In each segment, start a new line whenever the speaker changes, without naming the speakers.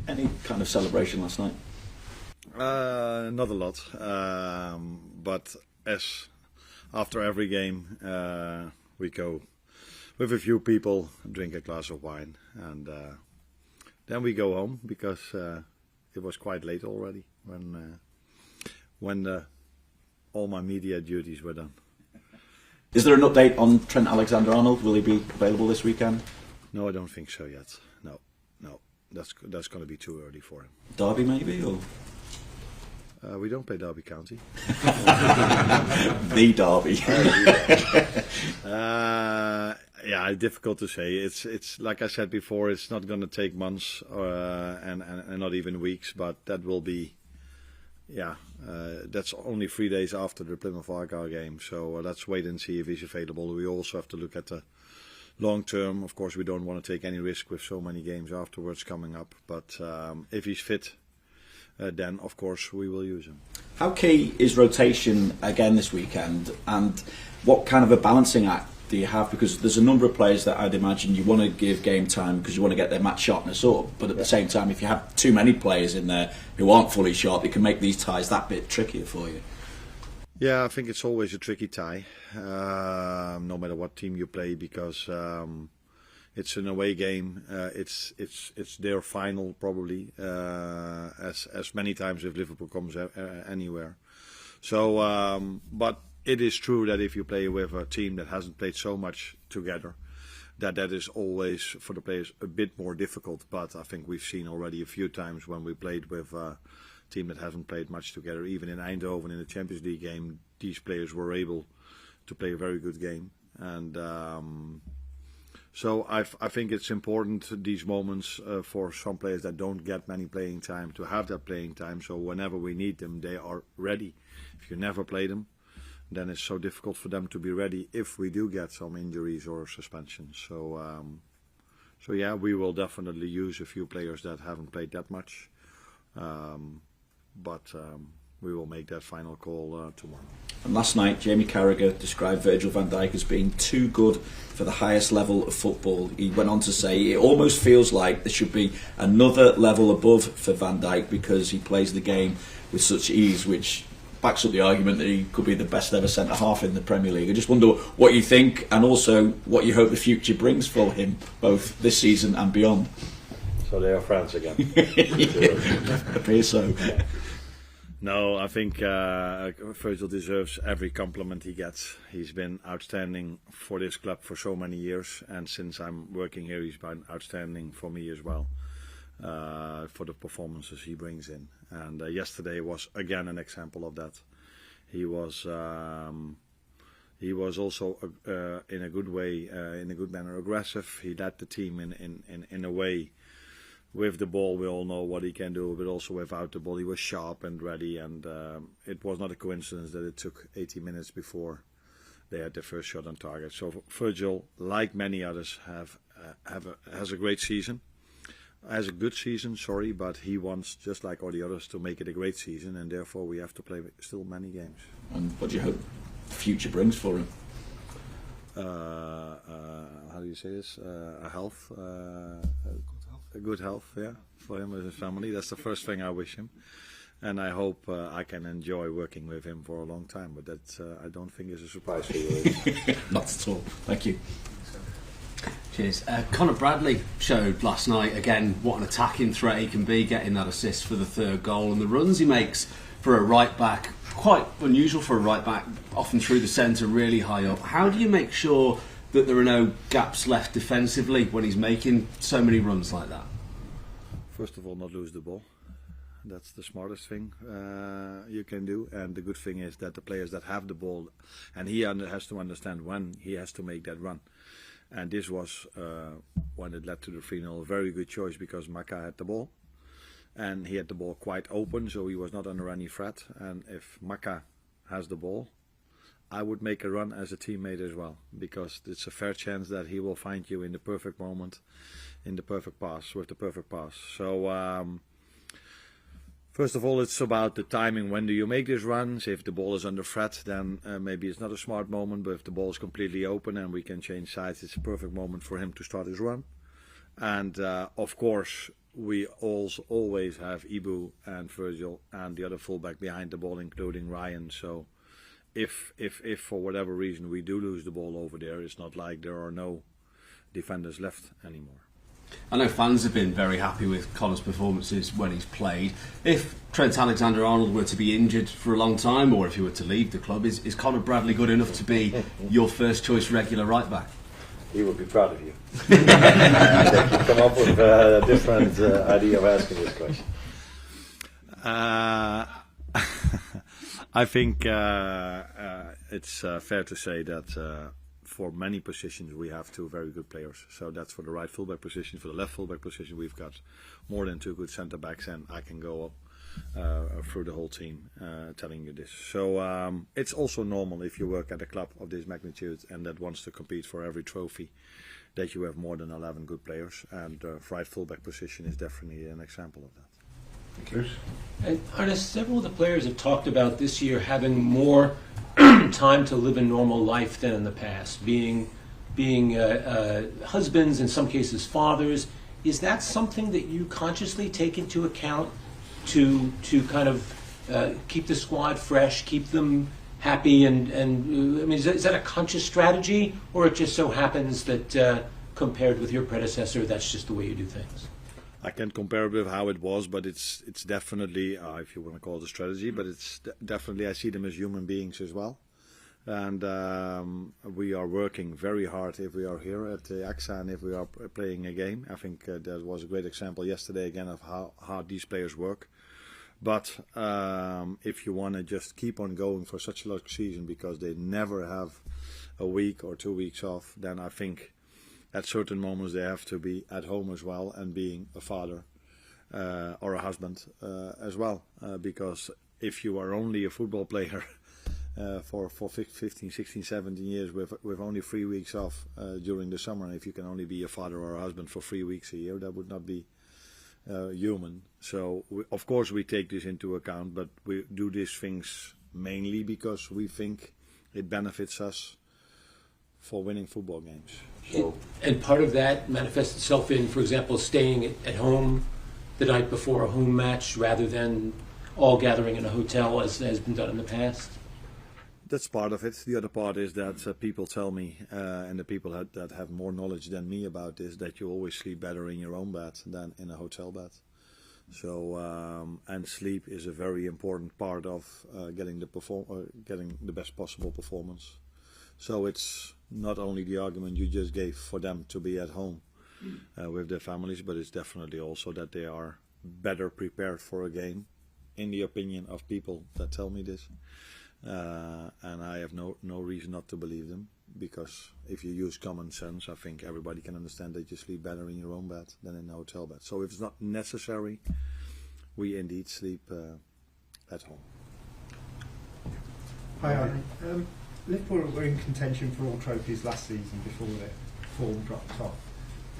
Any kind of celebration last night?
Not a lot, but as after every game we go with a few people, drink a glass of wine, and then we go home because it was quite late already when all my media duties were done.
Is there an update on Trent Alexander-Arnold? Will he be available this weekend?
No, I don't think so yet. No, that's going to be too early for him.
Derby maybe, or?
We don't play Derby County.
The Derby.
Yeah, difficult to say. It's like I said before. It's not going to take months and not even weeks, but that will be. Yeah, that's only 3 days after the Plymouth Argyle game. So let's wait and see if he's available. We also have to look at the long term. Of course, we don't want to take any risk with so many games afterwards coming up. But if he's fit, then of course we will use him.
How key is rotation again this weekend, and what kind of a balancing act do you have? Because there's a number of players that I'd imagine you want to give game time because you want to get their match sharpness up, but at the same time, if you have too many players in there who aren't fully sharp, it can make these ties that bit trickier for you.
Yeah, I think it's always a tricky tie, no matter what team you play, because it's an away game. It's their final probably, as many times if Liverpool comes anywhere. So, but it is true that if you play with a team that hasn't played so much together, that is always for the players a bit more difficult. But I think we've seen already a few times when we played with a team that hasn't played much together, even in Eindhoven in the Champions League game, these players were able to play a very good game. And so I think it's important these moments for some players that don't get many playing time to have that playing time. So whenever we need them, they are ready. If you never play them, then it's so difficult for them to be ready if we do get some injuries or suspensions. So yeah, we will definitely use a few players that haven't played that much, but we will make that final call tomorrow.
And last night, Jamie Carragher described Virgil van Dijk as being too good for the highest level of football. He went on to say it almost feels like there should be another level above for Van Dijk because he plays the game with such ease, which backs up the argument that he could be the best ever centre-half in the Premier League. I just wonder what you think and also what you hope the future brings for him, both this season and beyond.
So they are friends again.
Appears so.
Yeah. No, I think Virgil deserves every compliment he gets. He's been outstanding for this club for so many years, and since I'm working here, he's been outstanding for me as well, for the performances he brings in. And yesterday was again an example of that. He was also in a good way, in a good manner, aggressive. He led the team in a way. With the ball, we all know what he can do, but also without the ball, he was sharp and ready. And it was not a coincidence that it took 80 minutes before they had their first shot on target. So Virgil, like many others, has a great season. Has a good season, but he wants, just like all the others, to make it a great season, and therefore we have to play still many games.
And what do you hope the future brings for him?
How do you say this? A good health, yeah, for him and his family. That's the first thing I wish him, and I hope I can enjoy working with him for a long time. But that I don't think is a surprise for you.
Not at all. Thank you.
Cheers. Conor Bradley showed last night again what an attacking threat he can be, getting that assist for the third goal, and the runs he makes for a right back, quite unusual for a right back, often through the centre, really high up. How do you make sure that there are no gaps left defensively when he's making so many runs like that?
First of all, not lose the ball. That's the smartest thing you can do. And the good thing is that the players that have the ball, and he has to understand when he has to make that run. And this was, when it led to the 3-0, a very good choice because Maka had the ball. And he had the ball quite open, so he was not under any threat. And if Maka has the ball, I would make a run as a teammate as well, because it's a fair chance that he will find you in the perfect moment, in the perfect pass, with the perfect pass. So first of all, it's about the timing. When do you make these runs? If the ball is under threat, then maybe it's not a smart moment, but if the ball is completely open and we can change sides, it's a perfect moment for him to start his run. And of course, we also always have Ibu and Virgil and the other fullback behind the ball, including Ryan. So if for whatever reason we do lose the ball over there, it's not like there are no defenders left anymore.
I know fans have been very happy with Conor's performances when he's played. If Trent Alexander-Arnold were to be injured for a long time, or if he were to leave the club, is Conor Bradley good enough to be your first choice regular right back?
He would be proud of you. That you come up with a different idea of asking this question. I think it's fair to say that for many positions we have two very good players. So that's for the right fullback position. For the left fullback position, we've got more than two good centre backs, and I can go through the whole team telling you this. So it's also normal if you work at a club of this magnitude and that wants to compete for every trophy, that you have more than 11 good players, and right fullback position is definitely an example of that.
Thank you. And Arne, several of the players have talked about this year having more time to live a normal life than in the past, being husbands, in some cases fathers. Is that something that you consciously take into account to kind of keep the squad fresh, keep them happy, and I mean, is that a conscious strategy, or it just so happens that compared with your predecessor, that's just the way you do things?
I can't compare it with how it was, but it's definitely, if you want to call it a strategy, but it's definitely, I see them as human beings as well. And we are working very hard if we are here at the AXA and if we are playing a game. I think that was a great example yesterday again of how these players work. But if you want to just keep on going for such a long season because they never have a week or 2 weeks off, then I think at certain moments they have to be at home as well and being a father or a husband as well. Because if you are only a football player for 15, 16, 17 years with only 3 weeks off during the summer, if you can only be a father or a husband for 3 weeks a year, that would not be human. So of course we take this into account, but we do these things mainly because we think it benefits us for winning football games. So,
and part of that manifests itself in, for example, staying at home the night before a home match rather than all gathering in a hotel as has been done in the past?
That's part of it. The other part is that people tell me, and the people that have more knowledge than me about this, that you always sleep better in your own bed than in a hotel bed. So, and sleep is a very important part of getting the best possible performance. So it's not only the argument you just gave for them to be at home with their families, but it's definitely also that they are better prepared for a game, in the opinion of people that tell me this. And I have no reason not to believe them, because if you use common sense, I think everybody can understand that you sleep better in your own bed than in a hotel bed. So if it's not necessary, we indeed sleep at home.
Hi, Arne. Liverpool were in contention for all trophies last season before their form dropped off.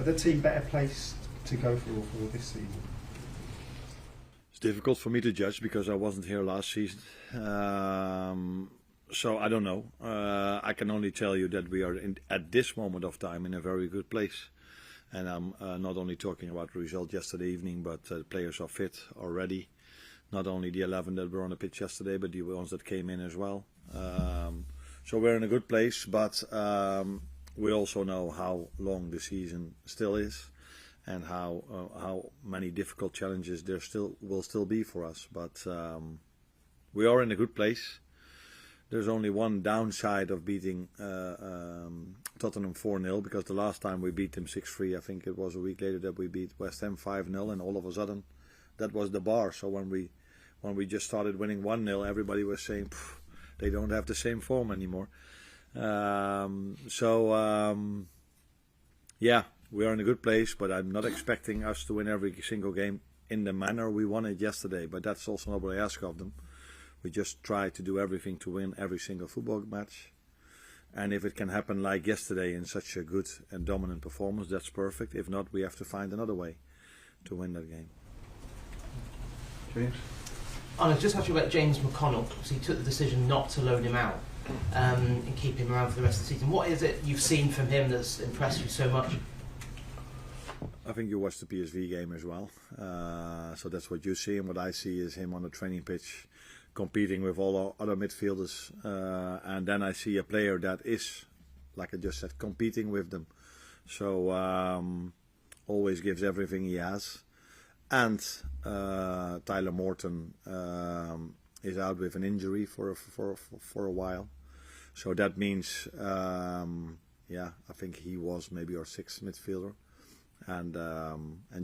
Are the team better placed to go for all four this season?
It's difficult for me to judge because I wasn't here last season. So I don't know. I can only tell you that we are at this moment of time in a very good place. And I'm not only talking about the result yesterday evening, but players are fit already. Not only the 11 that were on the pitch yesterday, but the ones that came in as well. So we're in a good place, but we also know how long the season still is, and how many difficult challenges there will still be for us. But we are in a good place. There's only one downside of beating Tottenham 4-0, because the last time we beat them 6-3, I think it was a week later that we beat West Ham 5-0, and all of a sudden that was the bar. So when we just started winning 1-0, everybody was saying they don't have the same form anymore. Yeah, we are in a good place, but I'm not expecting us to win every single game in the manner we won it yesterday. But that's also not what I ask of them. We just try to do everything to win every single football match. And if it can happen like yesterday in such a good and dominant performance, that's perfect. If not, we have to find another way to win that game.
James? I was just asking about James McConnell, because he took the decision not to loan him out and keep him around for the rest of the season. What is it you've seen from him that's impressed you so much?
I think you watched the PSV game as well. So that's what you see, and what I see is him on the training pitch competing with all our other midfielders. And then I see a player that is, like I just said, competing with them. So always gives everything he has. And Tyler Morton is out with an injury for a while. So that means, I think he was maybe our sixth midfielder. And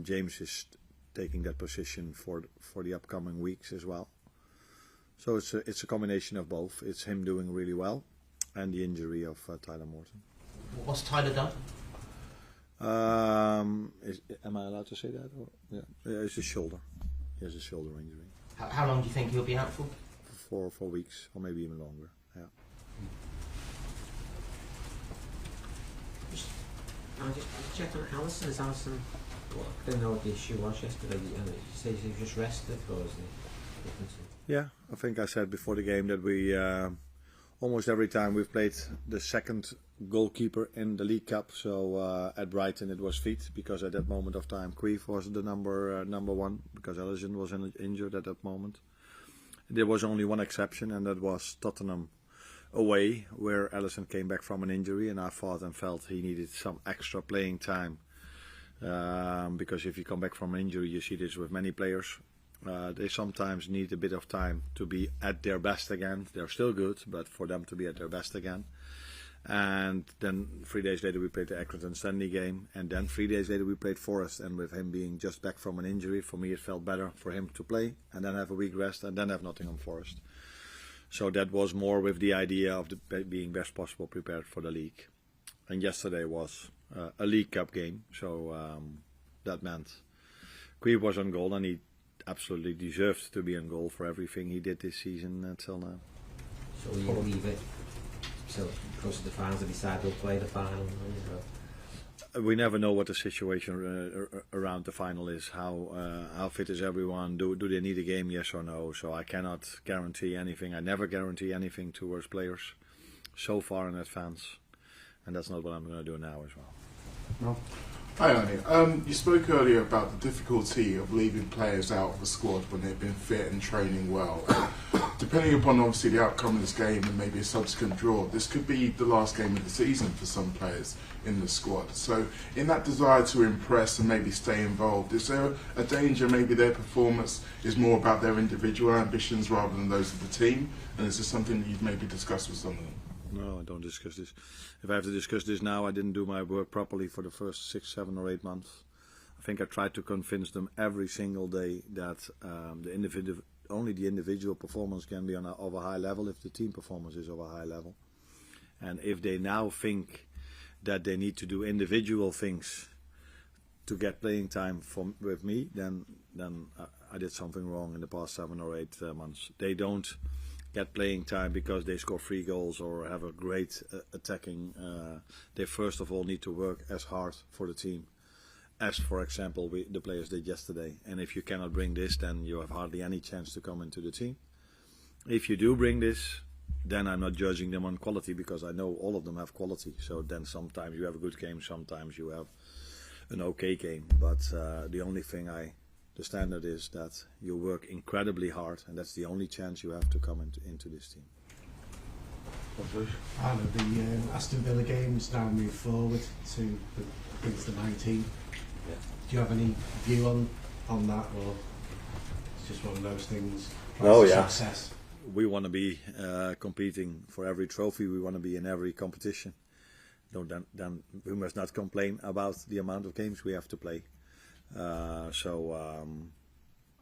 James is taking that position for the upcoming weeks as well. So it's a combination of both. It's him doing really well, and the injury of Tyler Morton.
What's Tyler done?
Am I allowed to say that? Or, yeah, it's his shoulder. He has a shoulder injury.
How long do you think he'll be out for?
For 4 weeks, or maybe even longer. Yeah.
I just checked on Alisson. Is Alisson? Well, I don't know what the issue was yesterday. You say he was just rested, or is the difference?
Yeah, I think I said before the game that we almost every time we've played the second goalkeeper in the League Cup. So at Brighton it was Feet, because at that moment of time Queef was the number one, because Alisson was injured at that moment. There was only one exception, and that was Tottenham away, where Alisson came back from an injury, and I thought and felt he needed some extra playing time, because if you come back from an injury, you see this with many players, they sometimes need a bit of time to be at their best again. They're still good, but for them to be at their best again. And then 3 days later we played the Accrington Stanley game, and then 3 days later we played Forest, and with him being just back from an injury, for me it felt better for him to play and then have a week rest and then have Nottingham Forest. So that was more with the idea of being best possible prepared for the league. And yesterday was a League Cup game, so that meant Queef was on goal, and he absolutely deserved to be on goal for everything he did this season until now.
So you leave it so close to the fans to decide they'll play the final?
We never know what the situation around the final is. How fit is everyone? Do they need a game? Yes or no? So I cannot guarantee anything. I never guarantee anything towards players so far in advance, and that's not what I'm going to do now as well.
No. Hi Arne. You spoke earlier about the difficulty of leaving players out of the squad when they've been fit and training well. Depending upon obviously the outcome of this game and maybe a subsequent draw, this could be the last game of the season for some players in the squad. So in that desire to impress and maybe stay involved, is there a danger maybe their performance is more about their individual ambitions rather than those of the team? And is this something that you've maybe discussed with some of them?
No, I don't discuss this. If I have to discuss this now, I didn't do my work properly for the first 6, 7 or 8 months. I think I tried to convince them every single day that only the individual performance can be of a high level if the team performance is of a high level. And if they now think that they need to do individual things to get playing time with me, then I did something wrong in the past 7 or 8 months. They don't get playing time because they score 3 goals or have a great attacking. They first of all need to work as hard for the team as, for example, the players did yesterday. And if you cannot bring this, then you have hardly any chance to come into the team. If you do bring this, then I'm not judging them on quality, because I know all of them have quality. So then sometimes you have a good game, sometimes you have an okay game. But the only thing the standard is that you work incredibly hard, and that's the only chance you have to come into this team.
Arne, the Aston Villa game's now moved forward to against the 19.
Yeah.
Do you have any view on that, or it's just one of those things?
Oh yeah.
Success.
We want to be competing for every trophy. We want to be in every competition. Then we must not complain about the amount of games we have to play.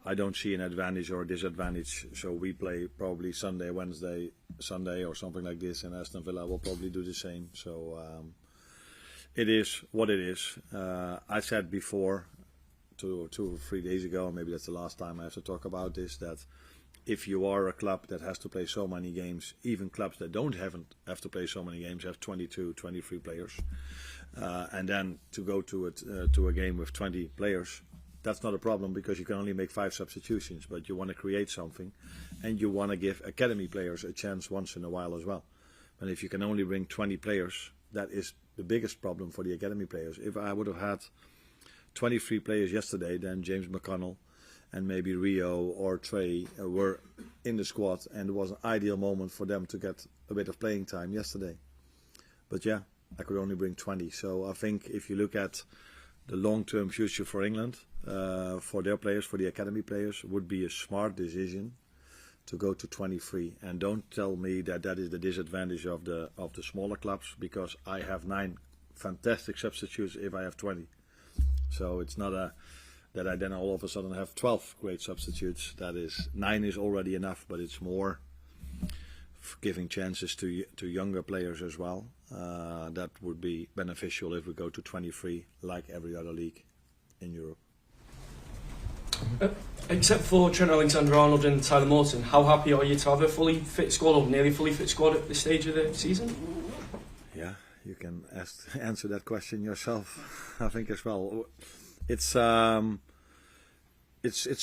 I don't see an advantage or a disadvantage. So we play probably Sunday, Wednesday, Sunday or something like this, and Aston Villa will probably do the same. So it is what it is. I said before, 2 or 3 days ago, maybe that's the last time I have to talk about this, that if you are a club that has to play so many games, even clubs that don't have to play so many games have 22, 23 players. And then to go to a game with 20 players, that's not a problem, because you can only make 5 substitutions, but you want to create something, and you want to give academy players a chance once in a while as well. And if you can only bring 20 players, that is the biggest problem for the academy players. If I would have had 23 players yesterday, then James McConnell and maybe Rio or Trey were in the squad, and it was an ideal moment for them to get a bit of playing time yesterday. But yeah, I could only bring 20. So I think if you look at the long-term future for England, for their players, for the academy players, would be a smart decision to go to 23. And don't tell me that that is the disadvantage of the smaller clubs, because I have 9 fantastic substitutes if I have 20. So it's not that I then all of a sudden have 12 great substitutes. That is, 9 is already enough, but it's more giving chances to younger players as well. That would be beneficial if we go to 23, like every other league in Europe.
Except for Trent Alexander-Arnold and Tyler Morton, how happy are you to have a fully fit squad, or nearly fully fit squad at this stage of the season?
Yeah, you can answer that question yourself, I think, as well. It's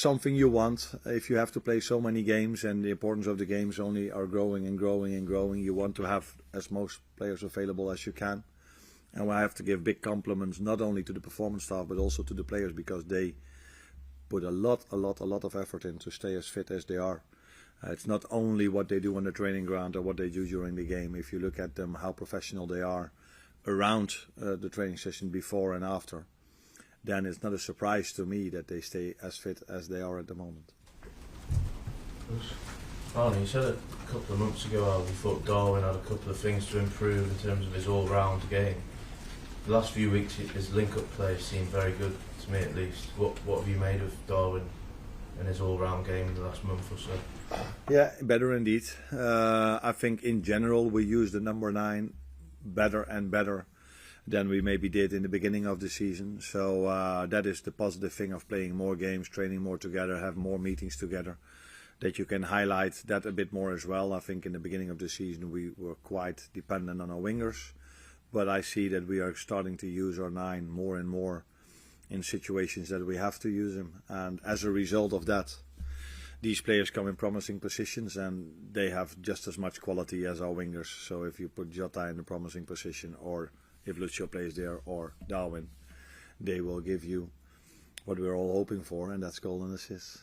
something you want. If you have to play so many games and the importance of the games only are growing and growing and growing, you want to have as most players available as you can. And I have to give big compliments not only to the performance staff but also to the players, because they put a lot of effort in to stay as fit as they are. It's not only what they do on the training ground or what they do during the game. If you look at them, how professional they are around the training session before and after, then it's not a surprise to me that they stay as fit as they are at the moment.
Arne, you said a couple of months ago how you thought Darwin had a couple of things to improve in terms of his all-round game. The last few weeks his link-up play seemed very good, to me at least. What have you made of Darwin and his all-round game in the last month or so?
Yeah, better indeed. I think in general we use the number 9 better and better than we maybe did in the beginning of the season. So that is the positive thing of playing more games, training more together, have more meetings together, that you can highlight that a bit more as well. I think in the beginning of the season we were quite dependent on our wingers, but I see that we are starting to use our 9 more and more in situations that we have to use him. And as a result of that, these players come in promising positions and they have just as much quality as our wingers. So if you put Jota in a promising position, or if Lucio plays there, or Darwin, they will give you what we're all hoping for, and that's goal and assists.